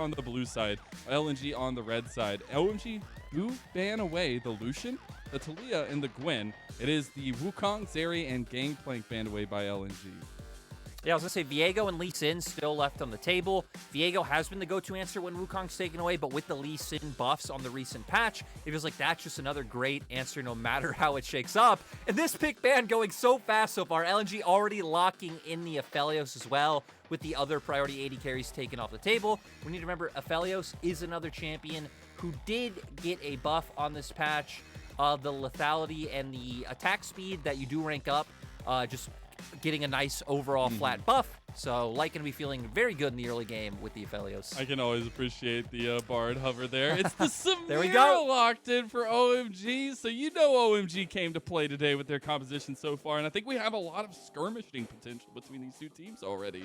on the blue side, LNG on the red side. OMG do ban away the Lucian, the Talia, and the Gwen. It is the Wukong, Zeri, and Gangplank banned away by LNG. Yeah, I was going to say Viego and Lee Sin still left on the table. Viego has been the go-to answer when Wukong's taken away, but with the Lee Sin buffs on the recent patch, it feels like that's just another great answer no matter how it shakes up. And this pick ban going so fast so far. LNG already locking in the Aphelios as well, with the other priority AD carries taken off the table. We need to remember Aphelios is another champion who did get a buff on this patch. The lethality and the attack speed that you do rank up, just getting a nice overall flat buff. So Light going to be feeling very good in the early game with the Aphelios. I can always appreciate the Bard hover there. It's the Samira there we go. locked in for OMG. So you know OMG came to play today with their composition so far. And I think we have a lot of skirmishing potential between these two teams already.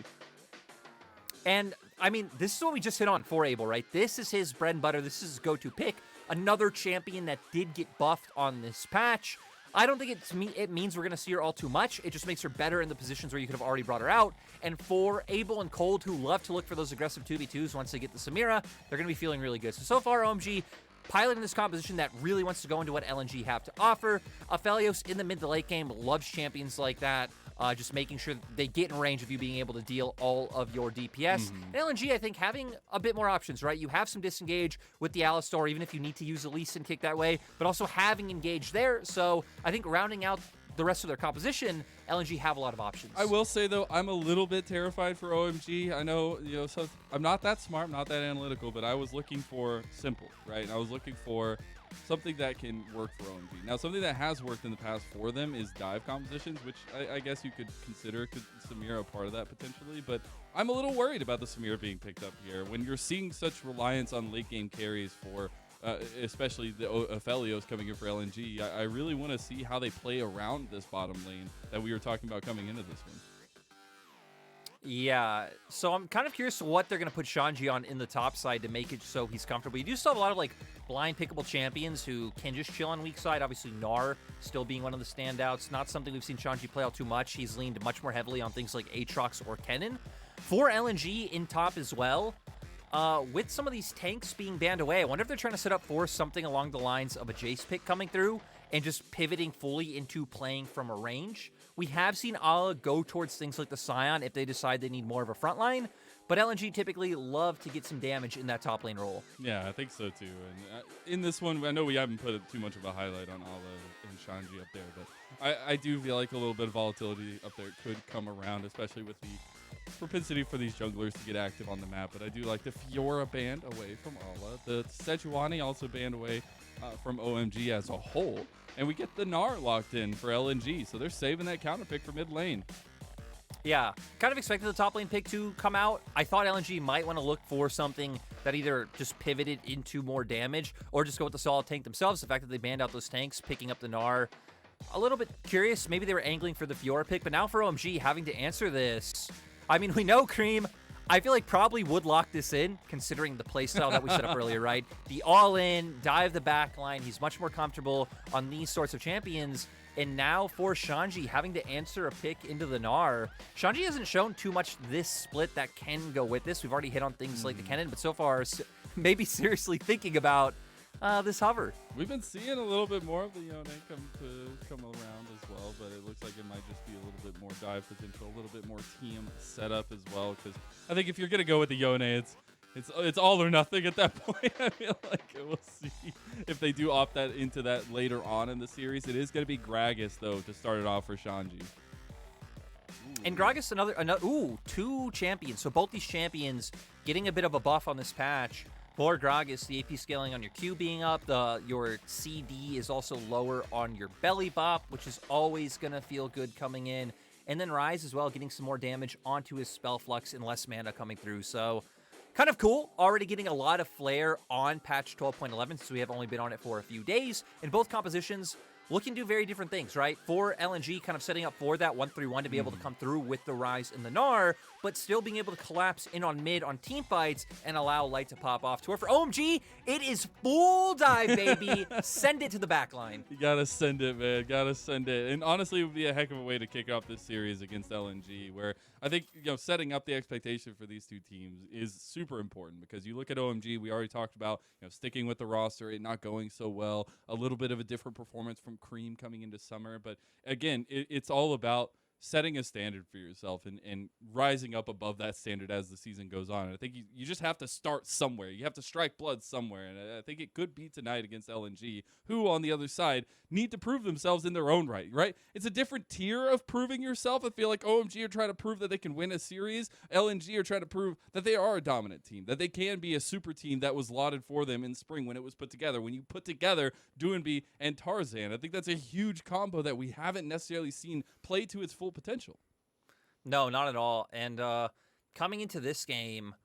And, I mean, this is what we just hit on for Abel, right? This is his bread and butter. This is his go-to pick. Another champion that did get buffed on this patch. I don't think it means we're going to see her all too much. It just makes her better in the positions where you could have already brought her out. And for Abel and Cold, who love to look for those aggressive 2v2s once they get the Samira, they're going to be feeling really good. So far, OMG piloting this composition that really wants to go into what LNG have to offer. Aphelios in the mid to late game loves champions like that. Just making sure they get in range of you being able to deal all of your DPS. And LNG, I think, having a bit more options, right? You have some disengage with the Alistar, even if you need to use a Lee Sin kick that way, but also having engage there. So I think rounding out the rest of their composition, LNG have a lot of options. I will say, though, I'm a little bit terrified for OMG. I know, so I'm not that smart, I'm not that analytical, but I was looking for simple, right? I was looking for something that can work for OMG. Now, something that has worked in the past for them is dive compositions, which I guess you could consider Samira a part of that potentially, but I'm a little worried about the Samira being picked up here. When you're seeing such reliance on late game carries for especially the Aphelios coming in for LNG, I really want to see how they play around this bottom lane that we were talking about coming into this one. Yeah, so I'm kind of curious what they're going to put Shanji on in the top side to make it so he's comfortable. You do still have a lot of like blind pickable champions who can just chill on weak side. Obviously, Gnar still being one of the standouts. Not something we've seen Shanji play out too much. He's leaned much more heavily on things like Aatrox or Kennen. For LNG in top as well, with some of these tanks being banned away, I wonder if they're trying to set up for something along the lines of a Jace pick coming through and just pivoting fully into playing from a range. We have seen Ala go towards things like the Scion if they decide they need more of a front line, but LNG typically love to get some damage in that top lane role. Yeah, I think so too. And in this one, I know we haven't put too much of a highlight on Ala and Shanji up there, but I do feel like a little bit of volatility up there could come around, especially with the propensity for these junglers to get active on the map. But I do like the Fiora banned away from Ala. The Sejuani also banned away from OMG as a whole. And we get the Gnar locked in for LNG, so they're saving that counter pick for mid lane. Yeah, kind of expected the top lane pick to come out. I thought LNG might want to look for something that either just pivoted into more damage or just go with the solid tank themselves. The fact that they banned out those tanks, picking up the Gnar, a little bit curious. Maybe they were angling for the Fiora pick, but now for OMG having to answer this, I mean, we know Creme, I feel like probably would lock this in, considering the playstyle that we set up earlier, right? The all-in, dive the back line. He's much more comfortable on these sorts of champions. And now for Shanji having to answer a pick into the Gnar. Shanji hasn't shown too much this split that can go with this. We've already hit on things like the Kennen, but so far, maybe seriously thinking about this hover. We've been seeing a little bit more of the Yone come around as well, but it looks like it might just be a little bit more dive potential, a little bit more team setup as well. Because I think if you're gonna go with the Yone, it's all or nothing at that point. I feel like we'll see if they do opt that into that later on in the series. It is gonna be Gragas though to start it off for Shanji. And Gragas, another two champions. So both these champions getting a bit of a buff on this patch. For Gragas, the AP scaling on your Q being up, your CD is also lower on your belly bop, which is always going to feel good coming in. And then Ryze as well, getting some more damage onto his spell flux and less mana coming through. So kind of cool. Already getting a lot of flair on patch 12.11 since we have only been on it for a few days. And both compositions looking to do very different things, right? For LNG, kind of setting up for that 1-3-1 to be able to come through with the Ryze and the Gnar, but still being able to collapse in on mid on team fights and allow Light to pop off to her. For OMG, it is full dive, baby. Send it to the back line. You gotta send it, man. Gotta send it. And honestly, it would be a heck of a way to kick off this series against LNG, where I think, setting up the expectation for these two teams is super important, because you look at OMG, we already talked about, sticking with the roster, it not going so well, a little bit of a different performance from Creme coming into summer. But again, it's all about setting a standard for yourself and rising up above that standard as the season goes on. And I think you just have to start somewhere. You have to strike blood somewhere. And I think it could be tonight against LNG, who on the other side need to prove themselves in their own right? It's a different tier of proving yourself. I feel like OMG are trying to prove that they can win a series. LNG are trying to prove that they are a dominant team, that they can be a super team that was lauded for them in spring when it was put together. When you put together Doinb and Tarzan, I think that's a huge combo that we haven't necessarily seen play to its full potential. No, not at all. And coming into this game,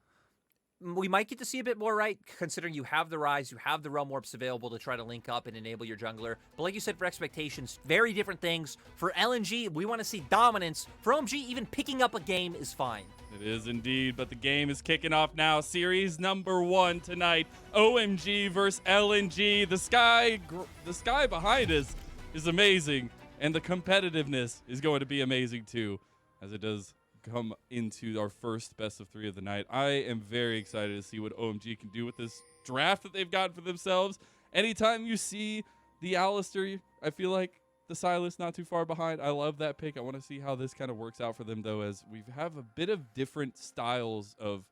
we might get to see a bit more, right? Considering you have the Ryze, you have the Realm Warps available to try to link up and enable your jungler. But like you said, for expectations, very different things. For LNG, we want to see dominance. For OMG, even picking up a game is fine. It is indeed, but the game is kicking off now. Series number 1 tonight. OMG versus LNG. The sky behind us is amazing, and the competitiveness is going to be amazing too, as it does come into our first best of 3 of the night. I am very excited to see what OMG can do with this draft that they've got for themselves. Anytime you see the Alistar, I feel like the Sylas not too far behind. I love that pick. I want to see how this kind of works out for them, though, as we have a bit of different styles of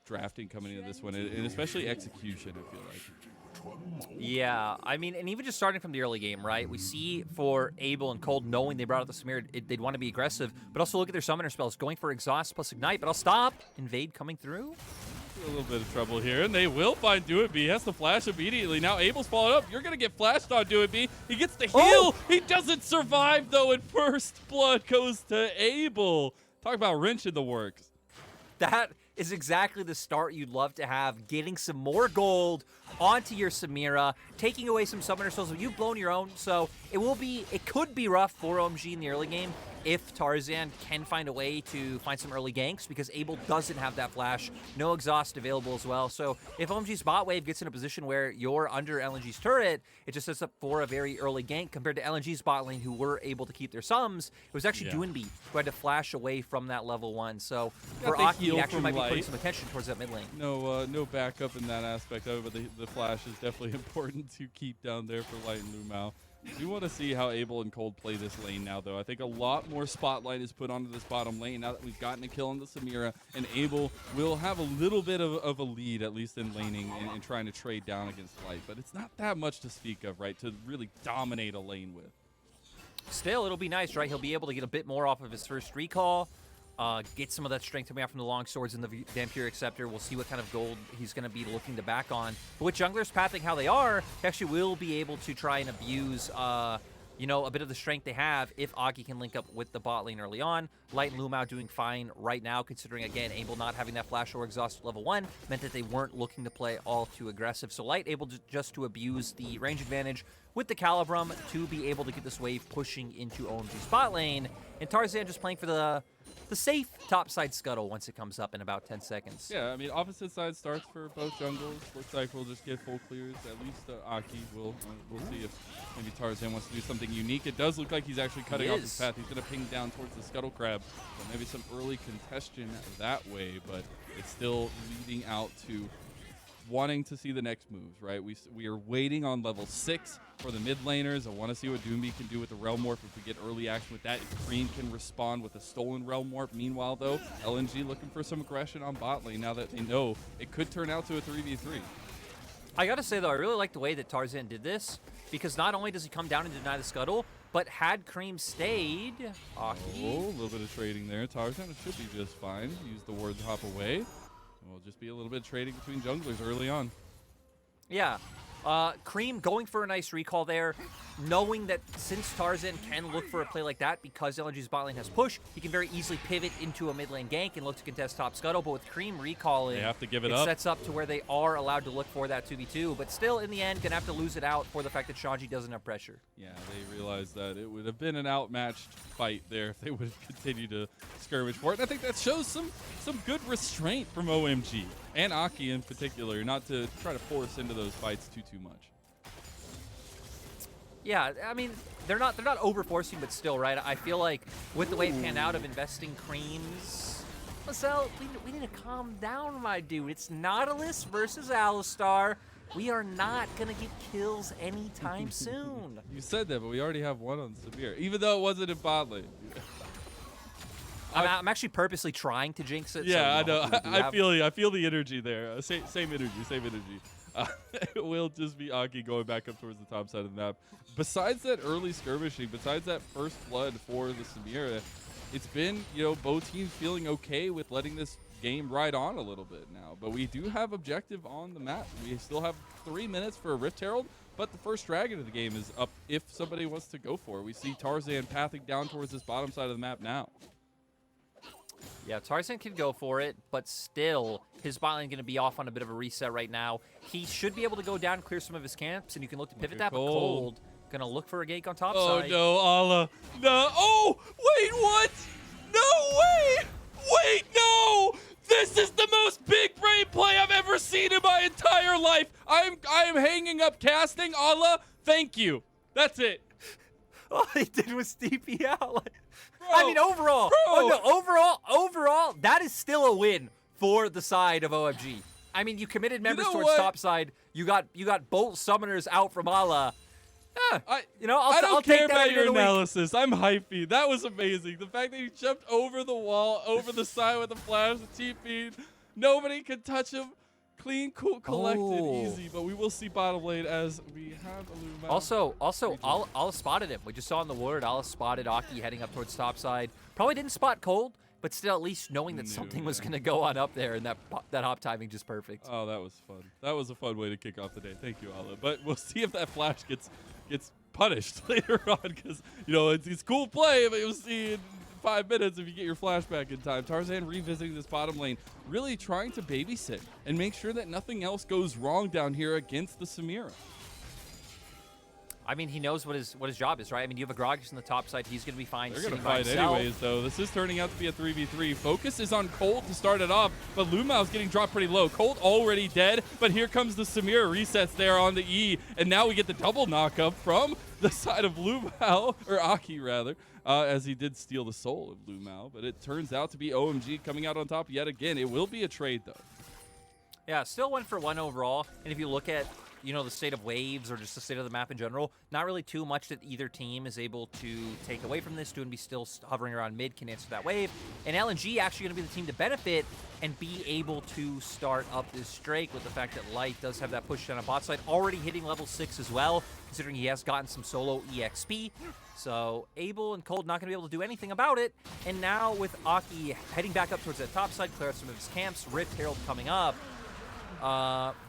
drafting coming into this one, and especially execution, I feel like. Yeah, I mean, and even just starting from the early game, right? We see for Abel and Cold, knowing they brought out the Samira, they'd want to be aggressive, but also look at their summoner spells, going for Exhaust plus Ignite, but I'll stop. Invade coming through. A little bit of trouble here, and they will find Doinb. He has to flash immediately. Now Abel's followed up. You're going to get flashed on Doinb. He gets the heal. Oh! He doesn't survive, though, and first blood goes to Abel. Talk about wrench in the works. That is exactly the start you'd love to have, getting some more gold onto your Samira, taking away some summoner souls. You've blown your own, so it could be rough for OMG in the early game if Tarzan can find a way to find some early ganks, because Abel doesn't have that flash, no exhaust available as well. So if OMG's bot wave gets in a position where you're under LNG's turret, it just sets up for a very early gank compared to LNG's bot lane, who were able to keep their sums. It was actually Doinb who had to flash away from that level 1. So for Aki, he actually might be putting some attention towards that mid lane. No backup in that aspect of it, but the flash is definitely important to keep down there for Light and Lumao. We want to see how Abel and Cold play this lane now, though. I think a lot more spotlight is put onto this bottom lane now that we've gotten a kill on the Samira, and Abel will have a little bit of a lead, at least in laning and trying to trade down against Light. But it's not that much to speak of, right, to really dominate a lane with. Still, it'll be nice, right? He'll be able to get a bit more off of his first recall. Get some of that strength coming out from the long swords and the Vampiric Scepter. We'll see what kind of gold he's going to be looking to back on. But with junglers pathing how they are, he actually will be able to try and abuse, a bit of the strength they have if Aki can link up with the bot lane early on. Light and Lumao doing fine right now, considering, again, Abel not having that flash or exhaust level 1 meant that they weren't looking to play all too aggressive. So Light able just to abuse the range advantage with the Calibrum to be able to get this wave pushing into OMG's bot lane. And Tarzan just playing for the safe topside scuttle once it comes up in about 10 seconds. Yeah, I mean, opposite side starts for both jungles. Looks like we'll just get full clears. At least Aki will. We'll see if maybe Tarzan wants to do something unique. It does look like he's actually cutting off his path. He's going to ping down towards the Scuttle Crab. So maybe some early contestation that way, but it's still leading out to wanting to see the next moves, right? We are waiting on level 6 for the mid laners. I want to see what Doinb can do with the Realm Warp if we get early action with that. If Creme can respond with a stolen Realm Warp. Meanwhile, though, LNG looking for some aggression on bot lane now that they know it could turn out to a 3v3. I gotta say, though, I really like the way that Tarzan did this, because not only does he come down and deny the scuttle, but had Creme stayed, Aki. Oh, a little bit of trading there. Tarzan should be just fine. Use the ward to hop away. Will just be a little bit of trading between junglers early on. Yeah. Creme going for a nice recall there. knowing that since Tarzan can look for a play like that because LNG's bot lane has push, he can very easily pivot into a mid lane gank and look to contest top scuttle. But with Creme recalling, they have to give it up. up. It sets up to where they are allowed to look for that 2v2. But still, in the end, gonna have to lose it out for the fact that Shanji doesn't have pressure. Yeah, they realized that it would have been an outmatched fight there if they would have continued to skirmish for it. And I think that shows some good restraint from OMG and Aki in particular, not to try to force into those fights too much. Yeah, I mean, they're not over-forcing, but still, right? I feel like with the way it panned out of investing Cremes, Mazel, we need to calm down, my dude. It's Nautilus versus Alistar. We are not going to get kills anytime soon. You said that, but we already have one on Samira, even though it wasn't in bot lane. I'm actually purposely trying to jinx it. Yeah, so I know. I feel you. I feel the energy there. Same energy. Same energy. It will just be Aki going back up towards the top side of the map. Besides that early skirmishing, besides that first flood for the Samira, it's been, both teams feeling okay with letting this game ride on a little bit now. But we do have objective on the map. We still have 3 minutes for a Rift Herald, but the first dragon of the game is up if somebody wants to go for it. We see Tarzan pathing down towards this bottom side of the map now. Yeah, Tarzan can go for it, but still, his bot lane going to be off on a bit of a reset right now. He should be able to go down and clear some of his camps, and you can look to pivot that, but Cold going to look for a gank on top side. Oh, no, Allah. No. Oh, wait, what? No way. Wait, no. This is the most big brain play I've ever seen in my entire life. I am hanging up casting. Allah, thank you. That's it. All he did was TP out. Bro, I mean, overall, overall, that is still a win for the side of OMG. I mean, you committed members towards top side. You got bolt summoners out from Allah. I don't care about your analysis. I'm hypey. That was amazing. The fact that he jumped over the wall, over the side with a flash, the TP. Nobody could touch him. Clean, cool, collected, easy. But we will see bottom lane as we have a Luma. Also, Allah spotted him. We just saw in the word, Allah spotted Aki heading up towards top side. Probably didn't spot Cold, but still at least knowing that something was going to go on up there, and that hop timing just perfect. Oh, that was fun. That was a fun way to kick off the day. Thank you, Allah. But we'll see if that flash gets punished later on, because it's cool play, but you'll see in 5 minutes if you get your flashback in time. Tarzan revisiting this bottom lane, really trying to babysit and make sure that nothing else goes wrong down here against the Samira. I mean, he knows what his job is, right? I mean, you have a Gragas on the top side. He's going to be fine. They're going to fight anyways, though. This is turning out to be a 3v3. Focus is on Cold to start it off, but Lumau's getting dropped pretty low. Cold already dead, but here comes the Samira resets there on the E, and now we get the double knockup from the side of Lumau, or Aki rather, as he did steal the soul of Lumau, but it turns out to be OMG coming out on top yet again. It will be a trade, though. Yeah, still 1-for-1 overall, and if you look at the state of waves or just the state of the map in general, not really too much that either team is able to take away from this. Doinb still hovering around mid, can answer that wave. And LNG actually going to be the team to benefit and be able to start up this Drake with the fact that Light does have that push down on bot side, already hitting level 6 as well, considering he has gotten some solo EXP. So Abel and Cold not going to be able to do anything about it. And now with Aki heading back up towards that top side, clear out some of his camps, Rift Herald coming up.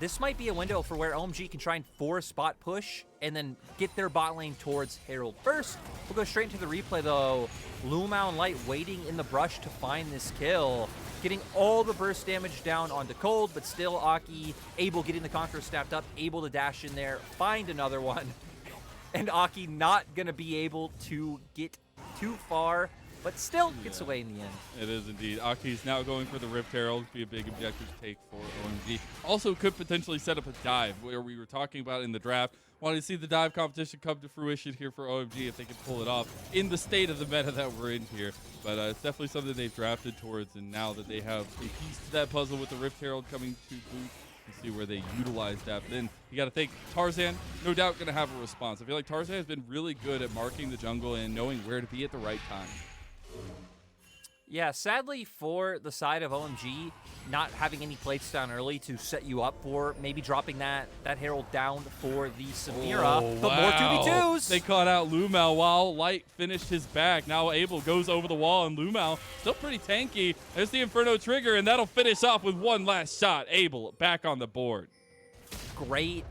This might be a window for where OMG can try and force bot push and then get their bot lane towards Herald first. We'll go straight into the replay, though. Lumau and Light waiting in the brush to find this kill. Getting all the burst damage down onto Cold, but still Aki able getting the Conqueror snapped up, able to dash in there, find another one. And Aki not going to be able to get too far, but still gets away in the end. It is indeed. Aki's now going for the Rift Herald. Be a big objective to take for OMG. Also could potentially set up a dive, where we were talking about in the draft. Wanted to see the dive competition come to fruition here for OMG if they can pull it off in the state of the meta that we're in here. But it's definitely something they've drafted towards, and now that they have a piece to that puzzle with the Rift Herald coming to boot, we'll see where they utilize that. But then you got to think Tarzan, no doubt going to have a response. I feel like Tarzan has been really good at marking the jungle and knowing where to be at the right time. Yeah, sadly for the side of OMG, not having any plates down early to set you up for maybe dropping that Herald down for the Samira. Oh, but more 2v2s. They caught out Lumau while Light finished his back. Now Abel goes over the wall, and Lumau still pretty tanky. There's the Inferno trigger, and that'll finish off with one last shot. Abel back on the board. Great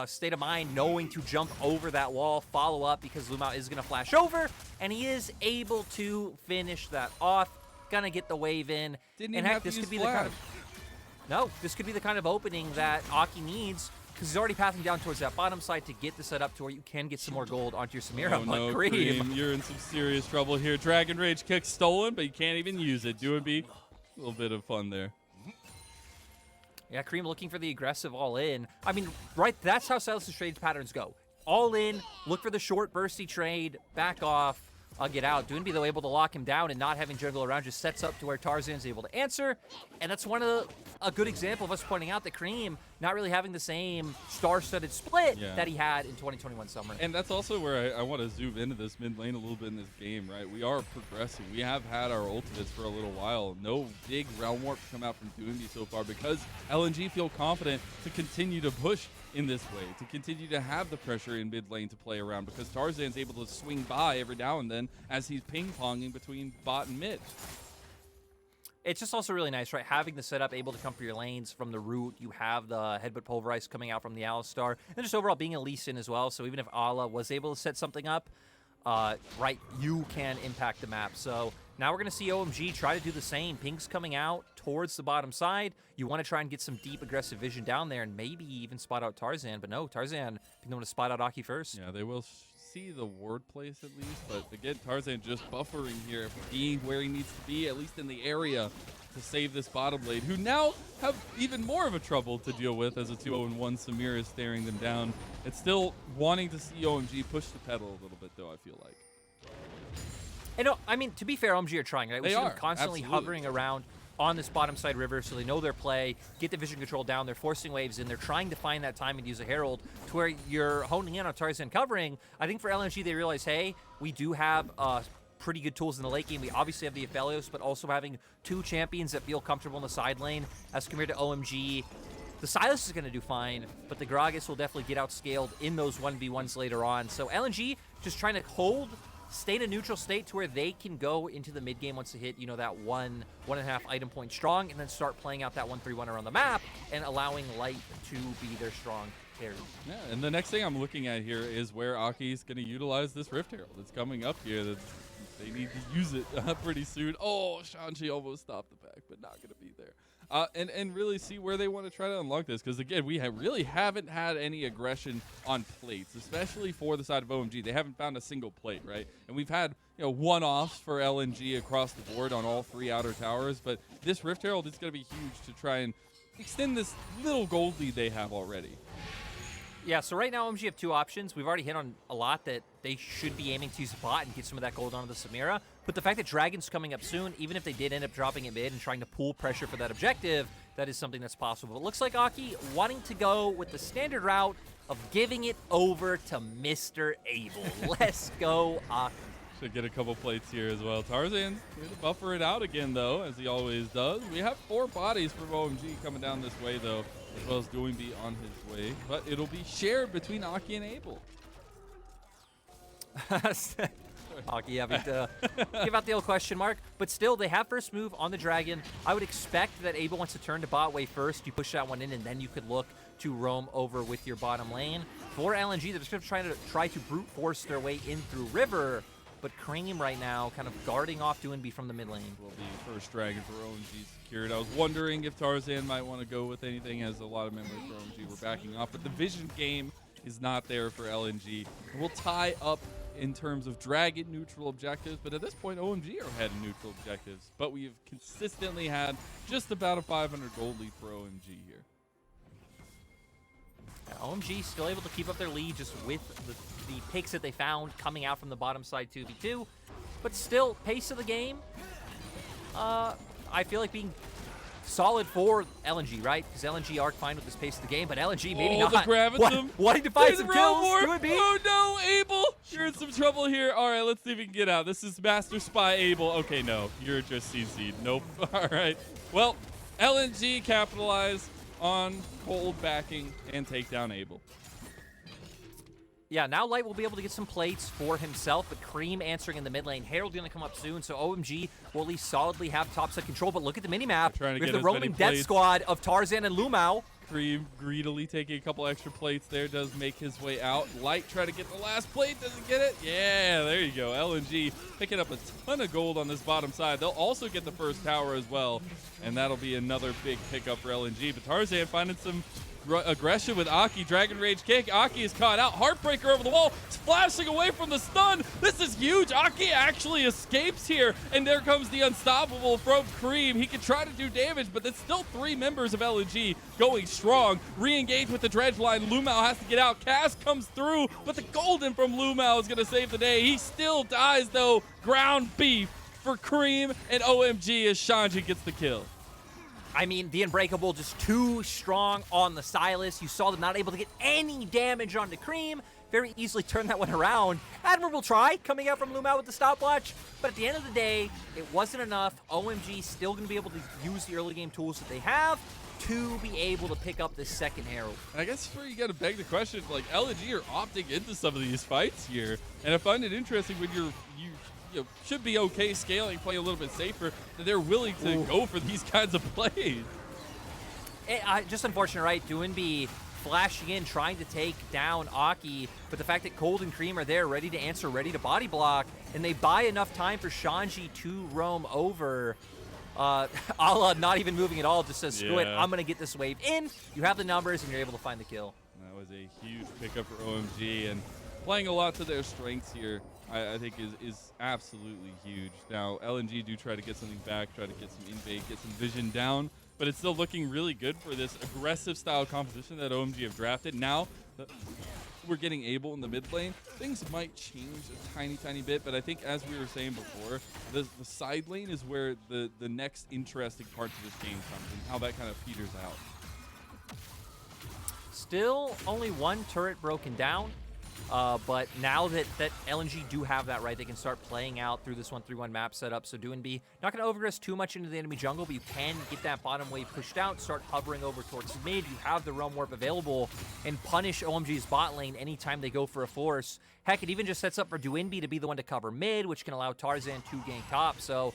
state of mind, knowing to jump over that wall, follow up because Lumao is going to flash over, and he is able to finish that off. Gonna get the wave in. Didn't and even heck, have to this use could be the flash. kind of this could be the kind of opening that Aki needs, because he's already pathing down towards that bottom side to get the setup to where you can get some more gold onto your Samira. Oh no, Creme, you're in some serious trouble here. Dragon Rage kick stolen, but you can't even use it. Doinb, a little bit of fun there. Yeah, Creme looking for the aggressive all-in. I mean, right, that's how Sylas' trade patterns go. All in, look for the short bursty trade, back off, get out. Doinb, though, able to lock him down and not having jungle around just sets up to where Tarzan's able to answer. And that's a good example of us pointing out that Creme not really having the same star-studded split that he had in 2021 summer. And that's also where I want to zoom into this mid lane a little bit in this game, right? We are progressing. We have had our ultimates for a little while. No big realm warp come out from Doinb so far because LNG feel confident to continue to push in this way, to continue to have the pressure in mid lane to play around, because Tarzan's able to swing by every now and then as he's ping-ponging between bot and mid. It's just also really nice, right? Having the setup able to come for your lanes from the root. You have the headbutt pulverize coming out from the Alistar. And just overall being a Lee Sin as well. So even if Ala was able to set something up, right, you can impact the map. So now we're going to see OMG try to do the same. Ping's coming out towards the bottom side. You want to try and get some deep aggressive vision down there and maybe even spot out Tarzan. But no, Tarzan being able to spot out Aki first. Yeah, they will see the ward place at least, but again, Tarzan just buffering here, being where he needs to be, at least in the area, to save this bottom lane, who now have even more of a trouble to deal with as a 2-0-1 Samira is staring them down. It's still wanting to see OMG push the pedal a little bit, though, I feel like. And no, I mean, to be fair, OMG are trying, right? We see them constantly absolutely hovering around on this bottom side river, so they know their play, get the vision control down, they're forcing waves in, they're trying to find that time and use a Herald to where you're honing in on Tarzan covering. I think for LNG, they realize, hey, we do have pretty good tools in the late game. We obviously have the Aphelios, but also having two champions that feel comfortable in the side lane as compared to OMG. The Sylas is going to do fine, but the Gragas will definitely get outscaled in those 1v1s later on. So LNG just trying to stay in a neutral state to where they can go into the mid game once they hit, that 1.5 item point strong, and then start playing out that 1-3-1 around the map and allowing light to be their strong carry. Yeah, and the next thing I'm looking at here is where Aki's going to utilize this Rift Herald. It's coming up here. They need to use it pretty soon. Oh, Shanji almost stopped the pack, but not going to be there. And really see where they want to try to unlock this, because again, we really haven't had any aggression on plates, especially for the side of OMG. They haven't found a single plate, right? And we've had one-offs for LNG across the board on all three outer towers, but this Rift Herald is going to be huge to try and extend this little gold lead they have already. Yeah, so right now OMG have two options. We've already hit on a lot that they should be aiming to use a bot and get some of that gold onto the Samira. But the fact that Dragon's coming up soon, even if they did end up dropping it mid and trying to pull pressure for that objective, that is something that's possible. It looks like Aki wanting to go with the standard route of giving it over to Mr. Abel. Let's go, Aki. Should get a couple plates here as well. Tarzan's here to buffer it out again, though, as he always does. We have 4 bodies from OMG coming down this way, though, as well as Doinb on his way. But it'll be shared between Aki and Abel. Aki having to give out the old question mark. But still, they have first move on the Dragon. I would expect that Abel wants to turn to bot way first. You push that one in, and then you could look to roam over with your bottom lane. For LNG, they're just going to try to brute force their way in through River. But Creme right now kind of guarding off Doinb from the mid lane. Will be first Dragon for OMG secured. I was wondering if Tarzan might want to go with anything, as a lot of members for OMG were backing off. But the vision game is not there for LNG. We'll tie up in terms of Dragon neutral objectives, but at this point, OMG are ahead in neutral objectives. But we've consistently had just about a 500 gold lead for OMG here. Yeah, OMG still able to keep up their lead just with the picks that they found coming out from the bottom side 2v2. But still, pace of the game, I feel like being solid for LNG, right? Because LNG are fine with this pace of the game, but LNG maybe not. The Gravitum. Wanting to find some kills. Oh no, Abel! You're in some trouble here. All right, let's see if we can get out. This is Master Spy Abel. Okay, no, you're just CC'd. Nope. All right. Well, LNG capitalize on cold backing and take down Abel. Yeah, now Light will be able to get some plates for himself, but Creme answering in the mid lane. Herald going to come up soon, so OMG will at least solidly have top set control. But look at the minimap. We have the roaming death squad of Tarzan and Lumao. Creme greedily taking a couple extra plates there, does make his way out. Light try to get the last plate, doesn't get it. Yeah, there you go. LNG picking up a ton of gold on this bottom side. They'll also get the first tower as well, and that'll be another big pickup for LNG. But Tarzan finding some aggression with Aki. Dragon Rage kick. Aki is caught out. Heartbreaker over the wall. It's flashing away from the stun. This is huge. Aki actually escapes here, and there comes the unstoppable from Creme. He can try to do damage, but there's still 3 members of LNG going strong. Re-engage with the dredge line. Lumao has to get out. Cass comes through, but the golden from Lumao is going to save the day. He still dies, though. Ground beef for Creme and OMG as Shanji gets the kill. I mean, the Unbreakable just too strong on the Sylas. You saw them not able to get any damage onto Creme. Very easily turned that one around. Admirable try coming out from Lumao with the stopwatch. But at the end of the day, it wasn't enough. OMG still going to be able to use the early game tools that they have to be able to pick up this second Herald. I guess where you got to beg the question, like LNG are opting into some of these fights here. And I find it interesting when you should be okay scaling, playing a little bit safer, that they're willing to go for these kinds of plays. Just unfortunate, right? Doinb flashing in, trying to take down Aki, but the fact that Cold and Creme are there, ready to answer, ready to body block, and they buy enough time for Shanji to roam over. Ala not even moving at all, just says, screw it, I'm going to get this wave in. You have the numbers, and you're able to find the kill. That was a huge pickup for OMG, and playing a lot to their strengths here, I think is absolutely huge. Now, LNG do try to get something back, try to get some invade, get some vision down, but it's still looking really good for this aggressive style composition that OMG have drafted. Now that we're getting Abel in the mid lane, things might change a tiny bit, but I think as we were saying before, the side lane is where the next interesting parts of this game comes and how that kind of peters out. Still only 1 turret broken down. But now that LNG do have that, right, they can start playing out through this 1-3-1 map setup. So Doinb, not going to overgress too much into the enemy jungle, but you can get that bottom wave pushed out, start hovering over towards mid. You have the Realm Warp available and punish OMG's bot lane anytime they go for a force. Heck, it even just sets up for Doinb to be the one to cover mid, which can allow Tarzan to gank top. So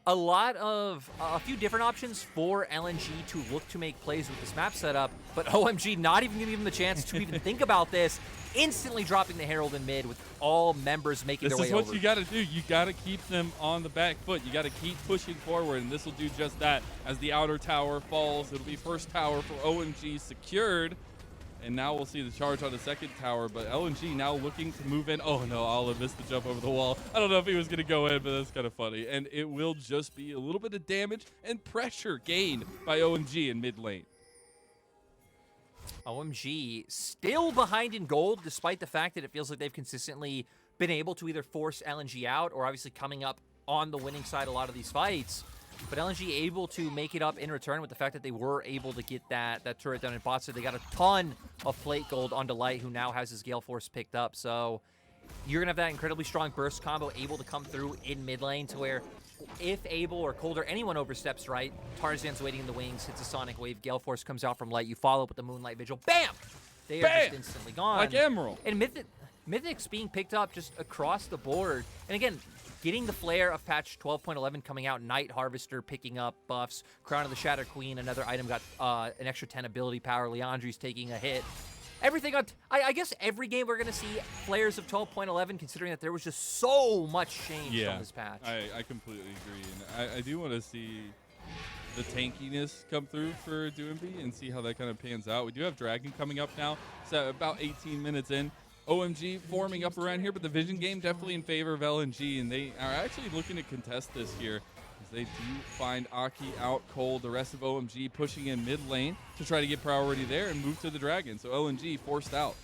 a few different options for LNG to look to make plays with this map setup, but OMG not even giving them the chance to even think about this, instantly dropping the Herald in mid with all members making their way over. This is what you got to do. You got to keep them on the back foot. You got to keep pushing forward, and this will do just that. As the outer tower falls, it'll be first tower for OMG secured. And now we'll see the charge on the second tower, but LNG now looking to move in. Oh no, Olive missed the jump over the wall. I don't know if he was going to go in, but that's kind of funny. And it will just be a little bit of damage and pressure gained by OMG in mid lane. OMG still behind in gold, despite the fact that it feels like they've consistently been able to either force LNG out or obviously coming up on the winning side a lot of these fights. But LNG able to make it up in return with the fact that they were able to get that turret down in bot. So they got a ton of plate gold onto Light, who now has his Gale Force picked up. So you're going to have that incredibly strong burst combo able to come through in mid lane to where if Abel or Cold or anyone oversteps right, Tarzan's waiting in the wings, hits a Sonic Wave, Gale Force comes out from Light. You follow up with the Moonlight Vigil. Bam! They are just instantly gone. Like Emerald. And Mythics being picked up just across the board. And again, getting the flare of patch 12.11 coming out, Night Harvester picking up buffs, Crown of the Shatter Queen, another item got an extra 10 ability power, Leandri's taking a hit. Everything on, I guess every game we're going to see flares of 12.11, considering that there was just so much change from this patch. I completely agree. And I do want to see the tankiness come through for Doinb and see how that kind of pans out. We do have Dragon coming up now. So about 18 minutes in. OMG forming up around here, but the vision game definitely in favor of LNG, and they are actually looking to contest this here as they do find Aki out cold. The rest of OMG pushing in mid lane to try to get priority there and move to the Dragon. So LNG forced out.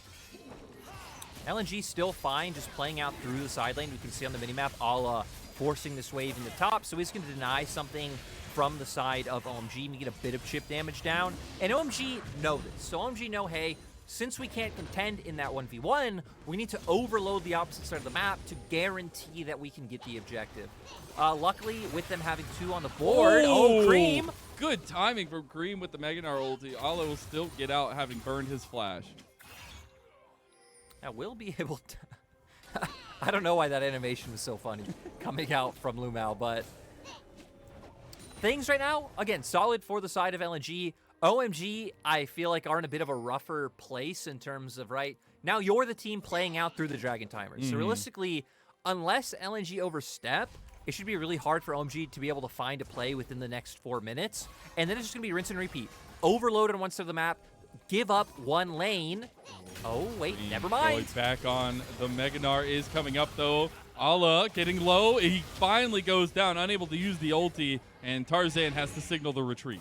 LNG still fine, just playing out through the side lane. We can see on the minimap, Ala forcing this wave in the top, so he's going to deny something from the side of OMG and get a bit of chip damage down. And OMG know this. So OMG know, hey, since we can't contend in that 1v1, we need to overload the opposite side of the map to guarantee that we can get the objective. Luckily, with them having 2 on the board, Creme. Good timing from Creme with the Gnar ulti. Ala will still get out having burned his flash. Now we'll be able to... I don't know why that animation was so funny coming out from Lumao, but... Things right now, again, solid for the side of LNG. OMG, I feel like are in a bit of a rougher place in terms of, right, now you're the team playing out through the Dragon timers. So realistically, unless LNG overstep, it should be really hard for OMG to be able to find a play within the next 4 minutes. And then it's just going to be rinse and repeat. Overload on one side of the map, give up one lane. Oh, wait, never mind. Going back on. The Mega Gnar is coming up, though. Ala getting low. He finally goes down, unable to use the ulti, and Tarzan has to signal the retreat.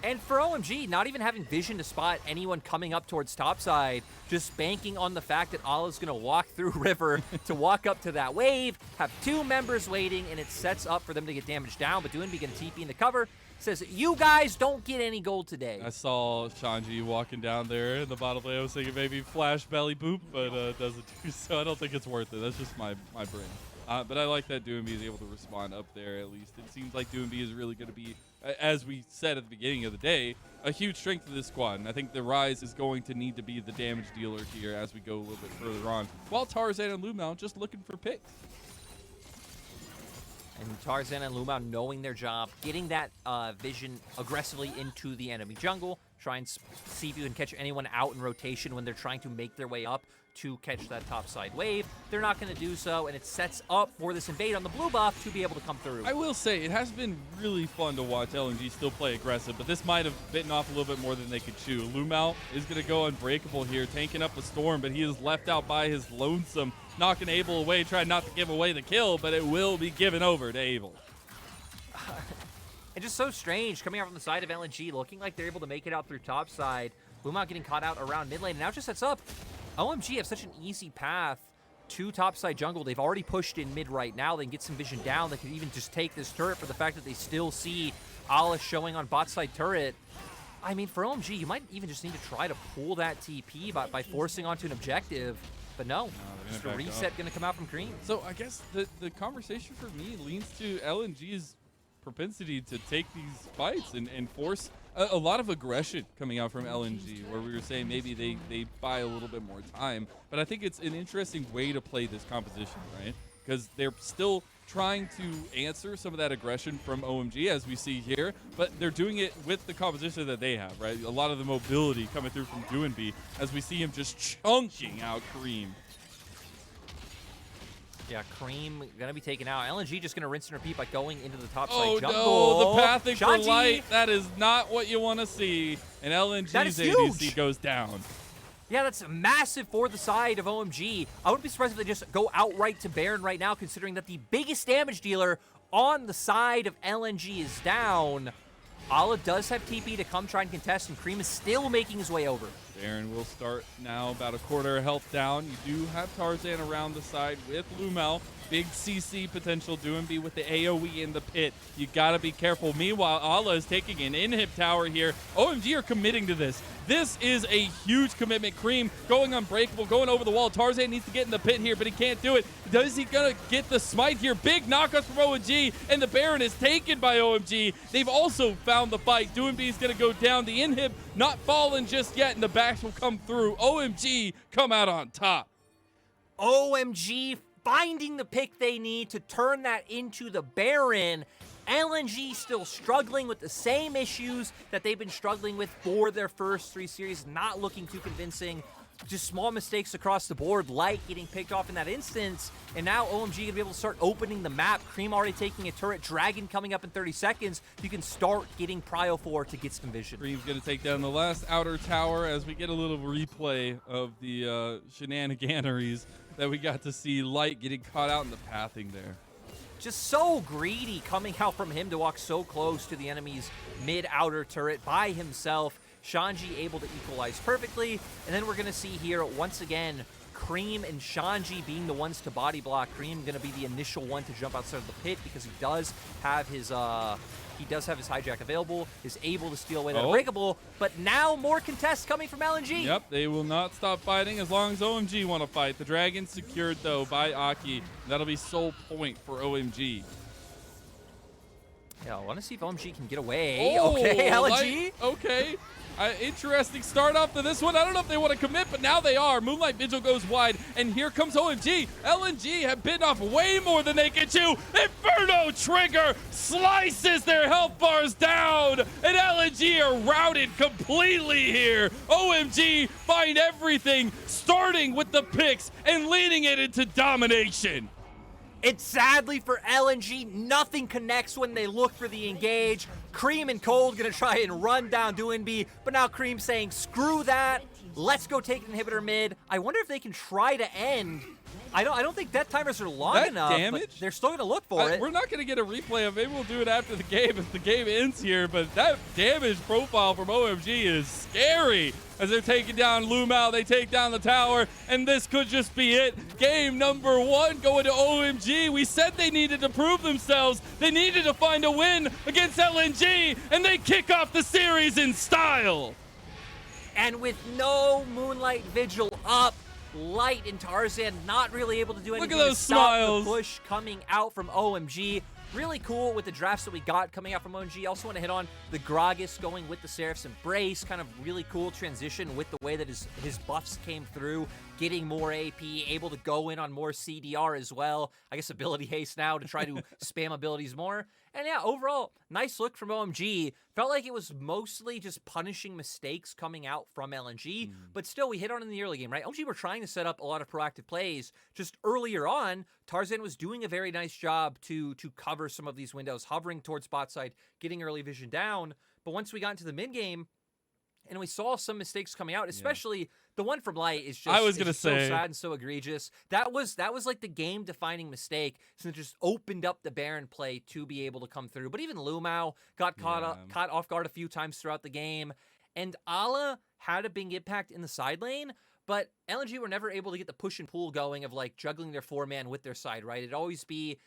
And for OMG, not even having vision to spot anyone coming up towards topside, just banking on the fact that Ala's going to walk through river to walk up to that wave, have 2 members waiting, and it sets up for them to get damaged down. But Doinb going to TP into cover, says, you guys don't get any gold today. I saw Shanji walking down there in the bottom lane. I was thinking maybe flash belly boop, but doesn't do so. I don't think it's worth it. That's just my brain. But I like that Doinb is able to respond up there at least. It seems like Doinb is really going to be, as we said at the beginning of the day, a huge strength of this squad. And I think the Ryze is going to need to be the damage dealer here as we go a little bit further on. While Tarzan and Lumao just looking for picks. And Tarzan and Lumao knowing their job, getting that vision aggressively into the enemy jungle, try and see if you can catch anyone out in rotation when they're trying to make their way up to catch that topside wave. They're not going to do so, and it sets up for this invade on the blue buff to be able to come through. I will say, it has been really fun to watch LNG still play aggressive, but this might have bitten off a little bit more than they could chew. Lumao is going to go unbreakable here, tanking up a storm, but he is left out by his lonesome, knocking Abel away, trying not to give away the kill, but it will be given over to Abel. And just so strange, coming out from the side of LNG, looking like they're able to make it out through topside. Lumao getting caught out around mid lane, and now it just sets up. OMG have such an easy path to topside jungle. They've already pushed in mid right now. They can get some vision down. They can even just take this turret for the fact that they still see Ala showing on bot side turret. I mean, for OMG, you might even just need to try to pull that TP by forcing onto an objective. But no, just a reset going to come out from Creme. So I guess the conversation for me leans to LNG's propensity to take these fights and force a lot of aggression coming out from LNG, where we were saying maybe they buy a little bit more time. But I think it's an interesting way to play this composition, right? Because they're still trying to answer some of that aggression from OMG, as we see here, but they're doing it with the composition that they have, right? A lot of the mobility coming through from Doinb, as we see him just chunking out Creme. Yeah, Creme gonna be taken out. LNG just gonna rinse and repeat by going into the top Oh side jungle. no, the pathing for Shanji. light, that is not what you want to see. And LNG's ADC goes down. Yeah, that's massive for the side of OMG. I wouldn't be surprised if they just go outright to Baron right now, considering that the biggest damage dealer on the side of LNG is down. Ala does have TP to come try and contest, and Creme is still making his way over. Baron will start now, about a quarter health down. You do have Tarzan around the side with Lumao. Big CC potential, Doinb with the AoE in the pit. You gotta be careful. Meanwhile, Ala is taking an inhib tower here. OMG are committing to this. This is a huge commitment. Creme going unbreakable, going over the wall. Tarzan needs to get in the pit here, but he can't do it. Is he gonna get the smite here? Big knockouts from OMG, and the Baron is taken by OMG. They've also found the fight. Doinb is gonna go down. The inhib not fallen just yet, and the backs will come through. OMG come out on top. OMG finding the pick they need to turn that into the Baron. LNG still struggling with the same issues that they've been struggling with for their first 3 series, not looking too convincing. Just small mistakes across the board, like getting picked off in that instance. And now OMG gonna be able to start opening the map. Creme already taking a turret, Dragon coming up in 30 seconds. You can start getting Prio 4 to get some vision. Creme's gonna take down the last outer tower as we get a little replay of the shenaniganeries that we got to see. Light getting caught out in the pathing there. Just so greedy coming out from him to walk so close to the enemy's mid-outer turret by himself. Shanji able to equalize perfectly. And then we're going to see here, once again, Creme and Shanji being the ones to body block. Creme going to be the initial one to jump outside of the pit because he does have his hijack available, is able to steal away that unbreakable, but now more contests coming from LNG. Yep, they will not stop fighting as long as OMG want to fight. The Dragon secured, though, by Aki. That'll be sole point for OMG. Yeah, I want to see if OMG can get away. Okay, LNG. Okay. Interesting start off to this one. I don't know if they want to commit, but now they are. Moonlight Vigil goes wide, and here comes OMG. LNG have bitten off way more than they can chew. Inferno Trigger slices their health bars down, and LNG are routed completely here. OMG find everything, starting with the picks and leading it into domination. It's sadly for LNG, nothing connects when they look for the engage. Creme and Cold gonna try and run down Doinb, but now Creme saying, screw that, let's go take an inhibitor mid. I wonder if they can try to end. I don't think death timers are long that enough, damage? but they're still gonna look for it. We're not gonna get a replay of it. Maybe we'll do it after the game if the game ends here, but that damage profile from OMG is scary. As they're taking down Lumao, they take down the tower, and this could just be it. Game number 1 going to OMG. We said they needed to prove themselves. They needed to find a win against LNG, and they kick off the series in style. And with no Moonlight Vigil up, Light and Tarzan not really able to do anything Look at those to stop smiles. the push coming out from OMG. Really cool with the drafts that we got coming out from OMG. Also want to hit on the Gragas going with the Seraph's Embrace. Kind of really cool transition with the way that his buffs came through. Getting more AP, able to go in on more CDR as well. I guess ability haste now to try to spam abilities more. And yeah, overall, nice look from OMG. Felt like it was mostly just punishing mistakes coming out from LNG, but still, we hit on in the early game, right? OMG were trying to set up a lot of proactive plays. Just earlier on, Tarzan was doing a very nice job to cover some of these windows, hovering towards bot side, getting early vision down. But once we got into the mid game, and we saw some mistakes coming out, especially the one from Light is just, so sad and so egregious. That was like the game-defining mistake, since it just opened up the Baron play to be able to come through. But even Lumao got caught off guard a few times throughout the game, and Ala had a big impact in the side lane, but LNG were never able to get the push and pull going of like juggling their 4-man with their side, right? It'd always be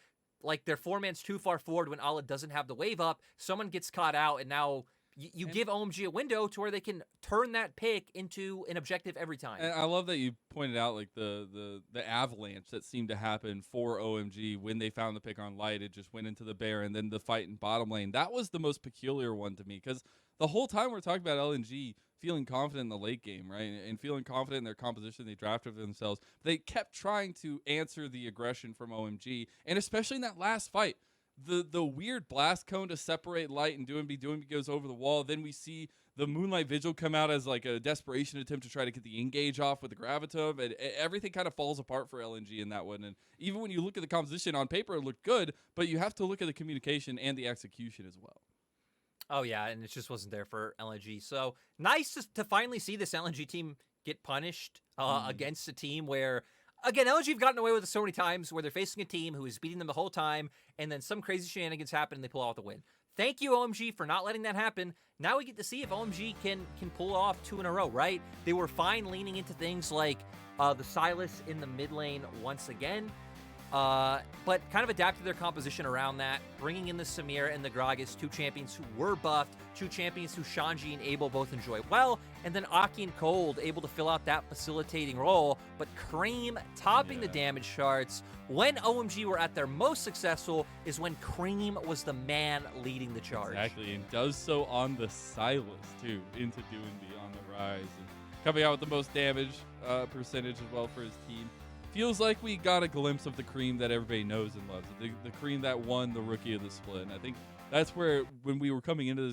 like their 4-man's too far forward when Ala doesn't have the wave up, someone gets caught out, and now you give OMG a window to where they can turn that pick into an objective every time. And I love that you pointed out like the avalanche that seemed to happen for OMG when they found the pick on Light. It just went into the bear, and then the fight in bottom lane. That was the most peculiar one to me, because the whole time we're talking about LNG feeling confident in the late game, right? And feeling confident in their composition they drafted for themselves. They kept trying to answer the aggression from OMG, and especially in that last fight. The weird blast cone to separate Light and Doinb goes over the wall. Then we see the Moonlight Vigil come out as like a desperation attempt to try to get the engage off with the Gravitum, and everything kind of falls apart for LNG in that one. And even when you look at the composition on paper, it looked good, but you have to look at the communication and the execution as well. Oh yeah, and it just wasn't there for LNG. So nice to finally see this LNG team get punished against a team where, again, LNG have gotten away with it so many times where they're facing a team who is beating them the whole time, and then some crazy shenanigans happen and they pull out the win. Thank you, OMG, for not letting that happen. Now we get to see if OMG can pull off 2 in a row, right? They were fine leaning into things like the Sylas in the mid lane once again, but kind of adapted their composition around that, bringing in the Samira and the Gragas, 2 champions who were buffed, 2 champions who Shanji and Abel both enjoy well, and then Aki and Cold able to fill out that facilitating role, but Creme topping the damage charts. When OMG were at their most successful is when Creme was the man leading the charge. Exactly, and does so on the Sylas, too, into Doinb on the Ryze, and coming out with the most damage percentage as well for his team. Feels like we got a glimpse of the Creme that everybody knows and loves. The Creme that won the Rookie of the Split. And I think that's where, when we were coming into this